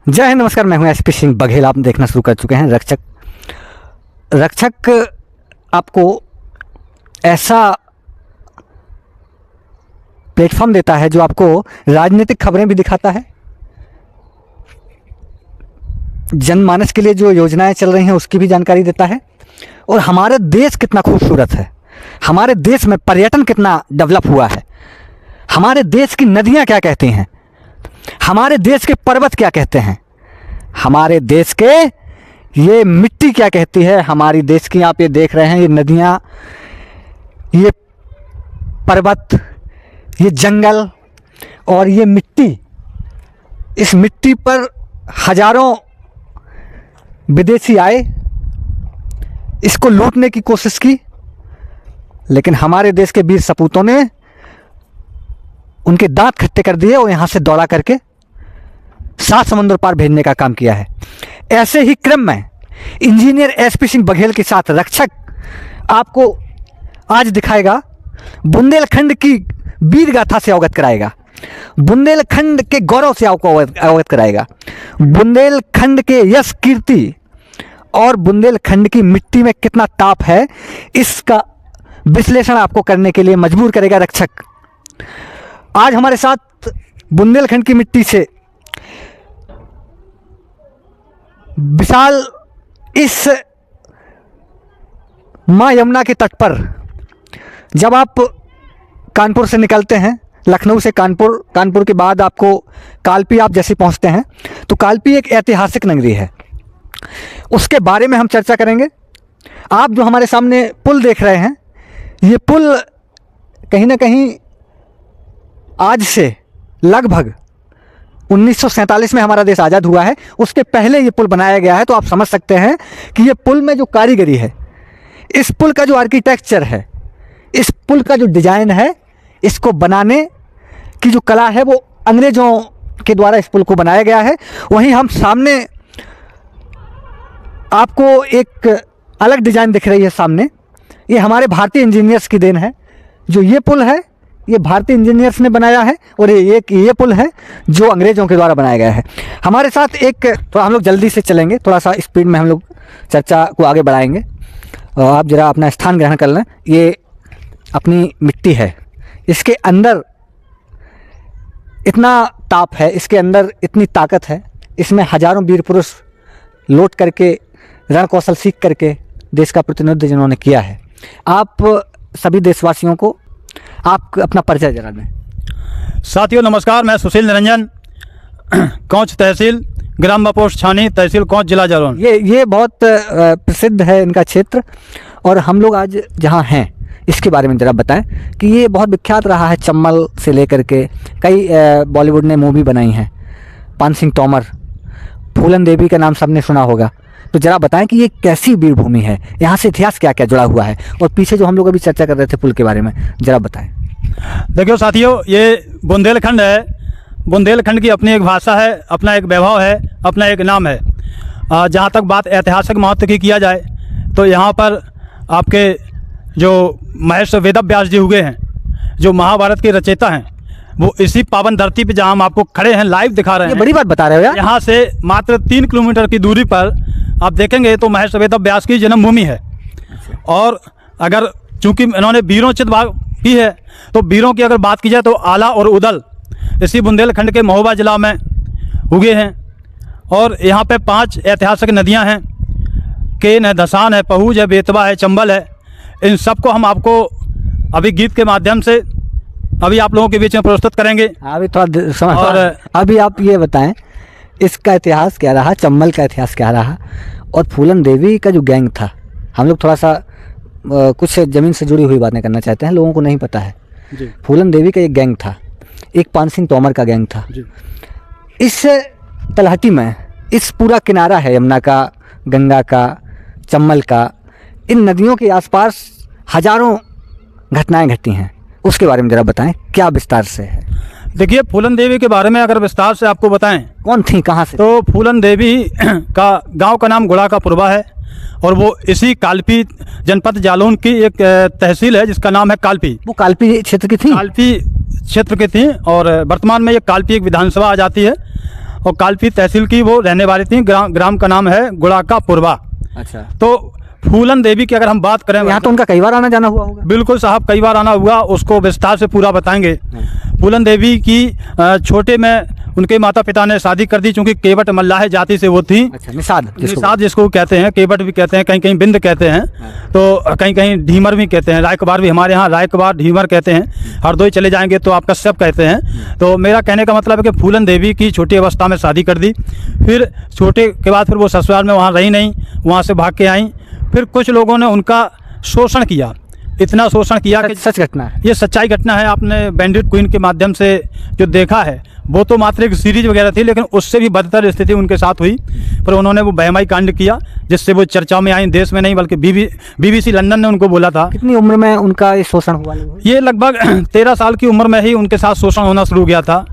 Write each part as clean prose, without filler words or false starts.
जय हिंद, नमस्कार। मैं हूं एसपी सिंह बघेल। आप देखना शुरू कर चुके हैं रक्षक। रक्षक आपको ऐसा प्लेटफॉर्म देता है जो आपको राजनीतिक खबरें भी दिखाता है, जनमानस के लिए जो योजनाएं चल रही हैं उसकी भी जानकारी देता है, और हमारे देश कितना खूबसूरत है, हमारे देश में पर्यटन कितना डेवलप हुआ है, हमारे देश की नदियां क्या कहती हैं, हमारे देश के पर्वत क्या कहते हैं, हमारे देश के ये मिट्टी क्या कहती है, हमारी देश की आप ये देख रहे हैं ये नदियां, ये पर्वत, ये जंगल और ये मिट्टी। इस मिट्टी पर हजारों विदेशी आए, इसको लूटने की कोशिश की, लेकिन हमारे देश के वीर सपूतों ने उनके दांत खट्टे कर दिए और यहाँ से दौड़ा करके 7 समुद्र पार भेजने का काम किया है। ऐसे ही क्रम में इंजीनियर एसपी सिंह बघेल के साथ रक्षक आपको आज दिखाएगा, बुंदेलखंड की वीर गाथा से अवगत कराएगा, बुंदेलखंड के गौरव से आपको अवगत कराएगा, बुंदेलखंड के यश कीर्ति और बुंदेलखंड की मिट्टी में कितना ताप है, इसका विश्लेषण आपको करने के लिए मजबूर करेगा रक्षक। आज हमारे साथ बुंदेलखंड की मिट्टी से विशाल इस मां यमुना के तट पर जब आप कानपुर से निकलते हैं, लखनऊ से कानपुर के बाद आपको कालपी आप जैसे पहुंचते हैं तो कालपी एक ऐतिहासिक नगरी है, उसके बारे में हम चर्चा करेंगे। आप जो हमारे सामने पुल देख रहे हैं, ये पुल कहीं ना कहीं आज से लगभग 1947 में हमारा देश आज़ाद हुआ है, उसके पहले ये पुल बनाया गया है। तो आप समझ सकते हैं कि ये पुल में जो कारीगरी है, इस पुल का जो आर्किटेक्चर है, इस पुल का जो डिज़ाइन है, इसको बनाने की जो कला है वो अंग्रेज़ों के द्वारा इस पुल को बनाया गया है। वहीं हम सामने आपको एक अलग डिज़ाइन दिख रही है सामने, ये हमारे भारतीय इंजीनियर्स की देन है। जो ये पुल है ये भारतीय इंजीनियर्स ने बनाया है, और ये पुल है जो अंग्रेज़ों के द्वारा बनाया गया है। हमारे साथ एक थोड़ा हम लोग जल्दी से चलेंगे, थोड़ा सा स्पीड में हम लोग चर्चा को आगे बढ़ाएंगे। आप ज़रा अपना स्थान ग्रहण कर लें। ये अपनी मिट्टी है, इसके अंदर इतना ताप है, इसके अंदर इतनी ताकत है, इसमें हजारों वीर पुरुष लौट करके रण कौशल सीख करके देश का प्रतिनिधित्व जिन्होंने किया है। आप सभी देशवासियों को आप अपना परिचय जरा दें। साथियों नमस्कार, मैं सुशील निरंजन, कौच तहसील, ग्राम बपोस्ट छानी, तहसील कौच, जिला जालौन। ये बहुत प्रसिद्ध है इनका क्षेत्र, और हम लोग आज जहाँ हैं इसके बारे में ज़रा बताएं कि ये बहुत विख्यात रहा है। चम्बल से लेकर के कई बॉलीवुड ने मूवी बनाई हैं, पान सिंह तोमर, फूलन देवी का नाम सबने सुना होगा। तो ज़रा बताएं कि ये कैसी वीर भूमि है, यहाँ से इतिहास क्या क्या जुड़ा हुआ है, और पीछे जो हम लोग अभी चर्चा कर रहे थे पुल के बारे में, ज़रा बताएं। देखियो साथियों, ये बुंदेलखंड है। बुंदेलखंड की अपनी एक भाषा है, अपना एक वैभव है, अपना एक नाम है। जहाँ तक बात ऐतिहासिक महत्व की किया जाए तो यहाँ पर आपके जो महर्षि वेदव्यास जी हुए हैं, जो महाभारत के रचयिता हैं, वो इसी पावन धरती पे जहाँ हम आपको खड़े हैं लाइव दिखा रहे हैं। बड़ी बात बता रहे हो यार। यहाँ से मात्र 3 किलोमीटर की दूरी पर आप देखेंगे तो महर्षि वेदव्यास की जन्मभूमि है। और अगर चूंकि इन्होंने वीरों चित की है, तो वीरों की अगर बात की जाए तो आला और उदल इसी बुंदेलखंड के महोबा जिला में उगे हैं। और यहाँ पे 5 ऐतिहासिक नदियाँ हैं, केन है, धसान है, पहुज है, बेतवा है, चंबल है। इन सबको हम आपको अभी गीत के माध्यम से अभी आप लोगों के बीच में प्रस्तुत करेंगे। अभी थोड़ा समझ, और अभी आप ये बताएं इसका इतिहास क्या रहा, चंबल का इतिहास क्या रहा, और फूलन देवी का जो गैंग था। हम लोग थोड़ा सा कुछ ज़मीन से जुड़ी हुई बातें करना चाहते हैं, लोगों को नहीं पता है जी। फूलन देवी का एक गैंग था, एक पान सिंह तोमर का गैंग था जी। इस तलहटी में इस पूरा किनारा है यमुना का, गंगा का, चंबल का, इन नदियों के आसपास हजारों घटनाएं घटी हैं, उसके बारे में ज़रा बताएं क्या विस्तार से है। देखिए, फूलन देवी के बारे में अगर विस्तार से आपको बताएं, कौन थी, कहाँ से? तो फूलन देवी का गांव का नाम गुड़ा का पुरवा है, और वो इसी कालपी जनपद जालौन की एक तहसील है जिसका नाम है कालपी। वो कालपी क्षेत्र की थी? कालपी क्षेत्र की थी, और वर्तमान में ये कालपी एक विधानसभा आ जाती है। और कालपी तहसील की वो रहने वाली थी। ग्राम का नाम है गुड़ाका पुरवा। अच्छा, तो फूलन देवी की अगर हम बात करें, यहाँ तो उनका कई बार आना जाना हुआ होगा। बिल्कुल साहब, कई बार आना हुआ, उसको विस्तार से पूरा बताएंगे। फूलन देवी की छोटे में उनके माता पिता ने शादी कर दी, चूंकि केवट मल्लाह जाति से वो थी। अच्छा, निषाद जिसको कहते हैं, केवट भी कहते हैं, कहीं कहीं बिंद कहते हैं, तो कहीं कहीं ढीमर भी कहते हैं, रायकबार भी, हमारे यहाँ रायकबार ढीमर कहते हैं। हरदोई चले जाएंगे तो आप कश्यप कहते हैं। तो मेरा कहने का मतलब है कि फूलन देवी की छोटी अवस्था में शादी कर दी। फिर छोटे के बाद फिर वो ससुराल में वहाँ रही नहीं, वहाँ से भाग के आई। फिर कुछ लोगों ने उनका शोषण किया, इतना शोषण किया कि सच घटना है, ये सच्चाई घटना है। आपने बैंडिट क्वीन के माध्यम से जो देखा है, वो तो मात्र एक सीरीज वगैरह थी, लेकिन उससे भी बदतर स्थिति उनके साथ हुई। पर उन्होंने वो बहमाई कांड किया, जिससे वो चर्चा में आई, देश में नहीं बल्कि BBC लंदन ने उनको बोला था। कितनी उम्र में उनका ये शोषण हुआ? ये लगभग 13 साल की उम्र में ही उनके साथ शोषण होना शुरू हो गया था।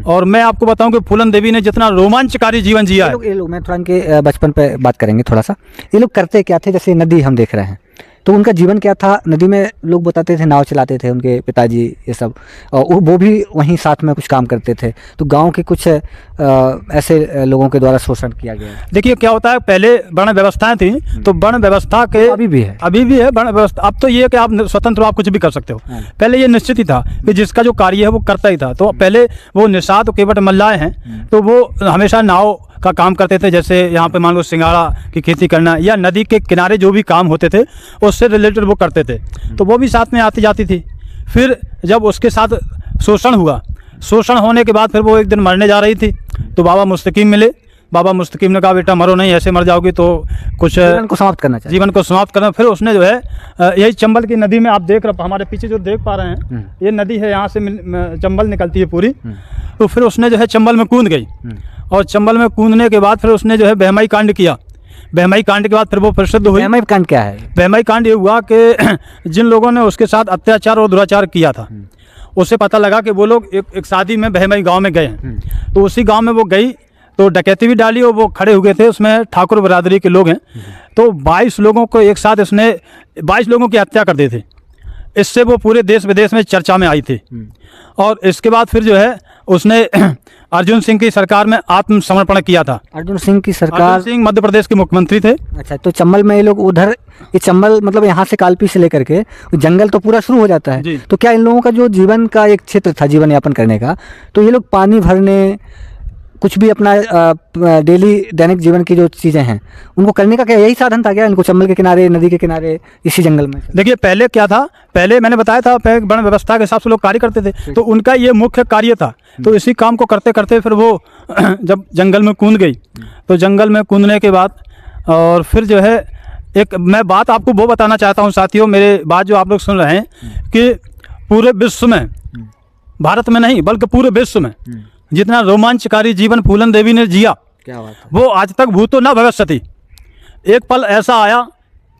और मैं आपको बताऊं कि फूलन देवी ने जितना रोमांचकारी जीवन जिया है। ये लोग मैं थोड़ा इनके बचपन पे बात करेंगे थोड़ा सा। ये लोग करते क्या थे? जैसे नदी हम देख रहे हैं, तो उनका जीवन क्या था? नदी में लोग बताते थे नाव चलाते थे उनके पिताजी, ये सब, और वो भी वहीं साथ में कुछ काम करते थे। तो गांव के कुछ ऐसे लोगों के द्वारा शोषण किया गया। देखिए क्या होता है, पहले वर्ण व्यवस्थाएं थी, तो वर्ण व्यवस्था के अभी भी है वर्ण व्यवस्था। अब तो ये है कि आप स्वतंत्र, आप कुछ भी कर सकते हो। पहले ये निश्चित ही था कि जिसका जो कार्य है वो करता ही था। तो पहले वो निषाद केवट मल्लाह हैं, तो वो हमेशा नाव का काम करते थे। जैसे यहाँ पे मान लो सिंगाड़ा की खेती करना या नदी के किनारे जो भी काम होते थे उससे रिलेटेड वो करते थे, तो वो भी साथ में आती जाती थी। फिर जब उसके साथ शोषण हुआ, शोषण होने के बाद फिर वो एक दिन मरने जा रही थी, तो बाबा मुस्तकीम मिले। बाबा मुस्तकीम ने कहा बेटा मरो नहीं, ऐसे मर जाओगी तो कुछ जीवन को समाप्त करना चाहिए, जीवन को समाप्त करना। फिर उसने जो है यही चंबल की नदी में, आप देख रहे हमारे पीछे जो देख पा रहे हैं, ये नदी है, यहाँ से चंबल निकलती है पूरी। तो फिर उसने जो है चंबल में कूद गई, और चंबल में कूदने के बाद फिर उसने जो है बहमाई कांड किया। बहमाई कांड के बाद फिर वो प्रसिद्ध हुई। बहमाई कांड क्या है? बहमाई कांड ये हुआ कि जिन लोगों ने उसके साथ अत्याचार और दुराचार किया था, उससे पता लगा कि वो लोग एक शादी में बहमाई गांव में गए हैं। तो उसी गांव में वो गई तो डकैती भी डाली, और वो खड़े हुए थे, उसमें ठाकुर बरादरी के लोग हैं। तो 22 लोगों को एक साथ उसने 22 लोगों की हत्या कर दी थी। इससे वो पूरे देश विदेश में चर्चा में आई थी। और इसके बाद फिर जो है उसने अर्जुन सिंह की सरकार में आत्मसमर्पण किया था। अर्जुन सिंह की सरकार? अर्जुन सिंह मध्य प्रदेश के मुख्यमंत्री थे। अच्छा, तो चंबल में ये लोग उधर, ये चंबल मतलब यहाँ से कालपी से लेकर के जंगल तो पूरा शुरू हो जाता है। तो क्या इन लोगों का जो जीवन का एक क्षेत्र था जीवन यापन करने का, तो ये लोग पानी भरने, कुछ भी अपना डेली दैनिक जीवन की जो चीज़ें हैं उनको करने का क्या यही साधन था क्या इनको? चंबल के किनारे, नदी के किनारे, इसी जंगल में? देखिए पहले क्या था, पहले मैंने बताया था वर्ण व्यवस्था के हिसाब से लोग कार्य करते थे, तो उनका ये मुख्य कार्य था। तो इसी काम को करते करते फिर वो जब जंगल में कूद गई, तो जंगल में कूदने के बाद और फिर जो है एक मैं बात आपको वो बताना चाहता हूँ साथियों, मेरे बात जो आप लोग सुन रहे हैं, कि पूरे विश्व में, भारत में नहीं बल्कि पूरे विश्व में जितना रोमांचकारी जीवन फूलन देवी ने जिया, क्या बात है, वो आज तक भूतो न भविष्यति। एक पल ऐसा आया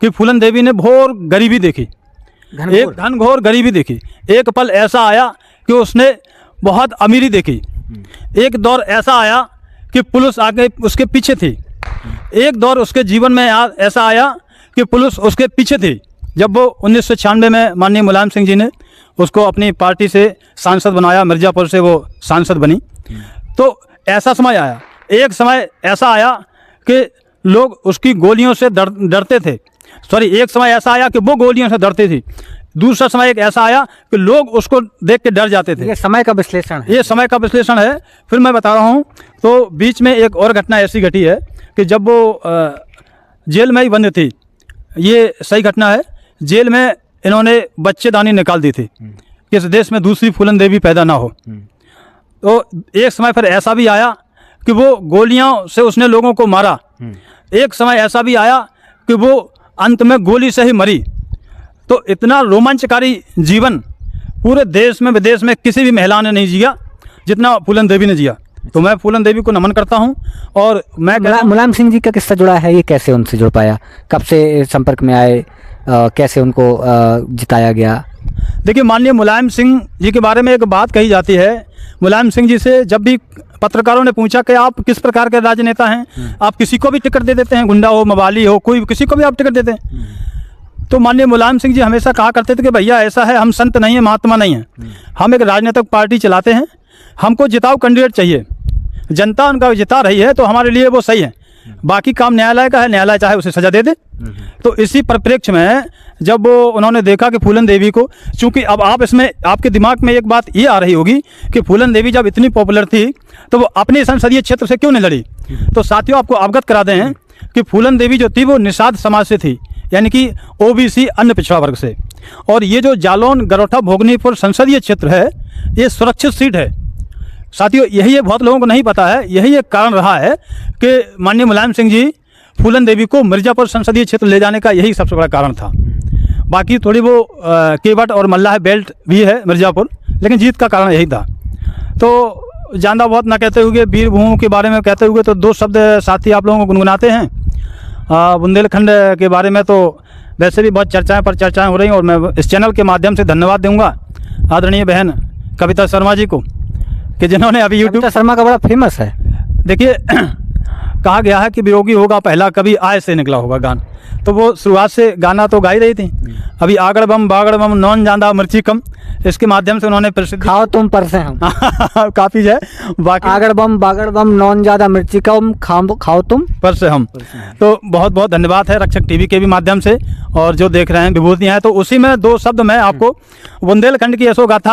कि फूलन देवी ने घोर गरीबी देखी, एक घनघोर गरीबी देखी। एक पल ऐसा आया कि उसने बहुत अमीरी देखी। एक दौर ऐसा आया कि पुलिस आगे उसके पीछे थी। एक दौर उसके जीवन में ऐसा आया कि पुलिस उसके पीछे थी। जब वो 1996 में माननीय मुलायम सिंह जी ने उसको अपनी पार्टी से सांसद बनाया, मिर्ज़ापुर से वो सांसद बनी, तो ऐसा समय आया, एक समय ऐसा आया कि लोग उसकी गोलियों से डरते थे। सॉरी, एक समय ऐसा आया कि वो गोलियों से डरती थी। दूसरा समय एक ऐसा आया कि लोग उसको देख के डर जाते थे। ये समय का विश्लेषण है, ये समय का विश्लेषण है। फिर मैं बता रहा हूँ, तो बीच में एक और घटना ऐसी घटी है कि जब वो जेल में ही बंद थी, ये सही घटना है, जेल में इन्होंने बच्चेदानी निकाल दी थी कि इस देश में दूसरी फूलन देवी पैदा ना हो। तो एक समय फिर ऐसा भी आया कि वो गोलियों से उसने लोगों को मारा। एक समय ऐसा भी आया कि वो अंत में गोली से ही मरी। तो इतना रोमांचकारी जीवन पूरे देश में विदेश में किसी भी महिला ने नहीं जिया जितना फूलन देवी ने जिया। तो मैं फूलन देवी को नमन करता हूं। और मैं मुलायम सिंह जी का किस्सा जुड़ा है, ये कैसे उनसे जुड़ पाया, कब से संपर्क में आए, कैसे उनको जिताया गया? देखिए, माननीय मुलायम सिंह जी के बारे में एक बात कही जाती है। मुलायम सिंह जी से जब भी पत्रकारों ने पूछा कि आप किस प्रकार के राजनेता हैं, आप किसी को भी टिकट दे देते हैं, गुंडा हो, मवाली हो, कोई किसी को भी आप टिकट देते हैं, तो माननीय मुलायम सिंह जी हमेशा कहा करते थे कि भैया ऐसा है, हम संत नहीं हैं, महात्मा नहीं हैं, हम एक राजनीतिक पार्टी चलाते हैं, हमको जिताऊ कैंडिडेट चाहिए। जनता उनका जिता रही है तो हमारे लिए वो सही है। बाकी काम न्यायालय का है, न्यायालय चाहे उसे सज़ा दे दे। तो इसी परिप्रेक्ष्य में जब वो उन्होंने देखा कि फूलन देवी को, चूँकि अब आप इसमें आपके दिमाग में एक बात ये आ रही होगी कि फूलन देवी जब इतनी पॉपुलर थी तो वो अपने संसदीय क्षेत्र से क्यों नहीं लड़ी। तो साथियों, आपको अवगत करा दें कि फूलन देवी जो थी वो निषाद समाज से थी, यानी कि ओबीसी अन्य पिछड़ा वर्ग से। और ये जो जालौन गरोठा भोगनीपुर संसदीय क्षेत्र है ये सुरक्षित सीट है साथियों। यही बहुत लोगों को नहीं पता है, यही एक कारण रहा है कि माननीय मुलायम सिंह जी फूलन देवी को मिर्ज़ापुर संसदीय क्षेत्र ले जाने का यही सबसे बड़ा कारण था। बाकी थोड़ी वो केवट और मल्लाह बेल्ट भी है मिर्ज़ापुर, लेकिन जीत का कारण यही था। तो ज़्यादा बहुत ना कहते हुए वीरभूमि के बारे में कहते हुए तो दो शब्द साथी आप लोगों को गुनगुनाते हैं। बुंदेलखंड के बारे में तो वैसे भी बहुत चर्चाएं हो रही हैं और मैं इस चैनल के माध्यम से धन्यवाद दूंगा आदरणीय बहन कविता शर्मा जी को कि जिन्होंने अभी यूट्यूब। कविता शर्मा का बड़ा फेमस है। देखिए कहा गया है कि वियोगी होगा पहला कभी आय से निकला होगा गान, तो वो शुरुआत से गाना तो गा ही रही थी। अभी आगड़ बम बागड़ बम नौन जांदा मिर्ची कम, इसके माध्यम से उन्होंने प्रसिद्ध खाओ तुम पर से हम काफ़ी है। बाकी आगड़ बम बागड़ बम नौन ज़्यादा मिर्ची कम खाओ तुम पर से हम। तो बहुत बहुत धन्यवाद है रक्षक टीवी के भी माध्यम से, और जो देख रहे हैं विभूतियाँ हैं। तो उसी में दो शब्द मैं आपको बुंदेलखंड की यशोगाथा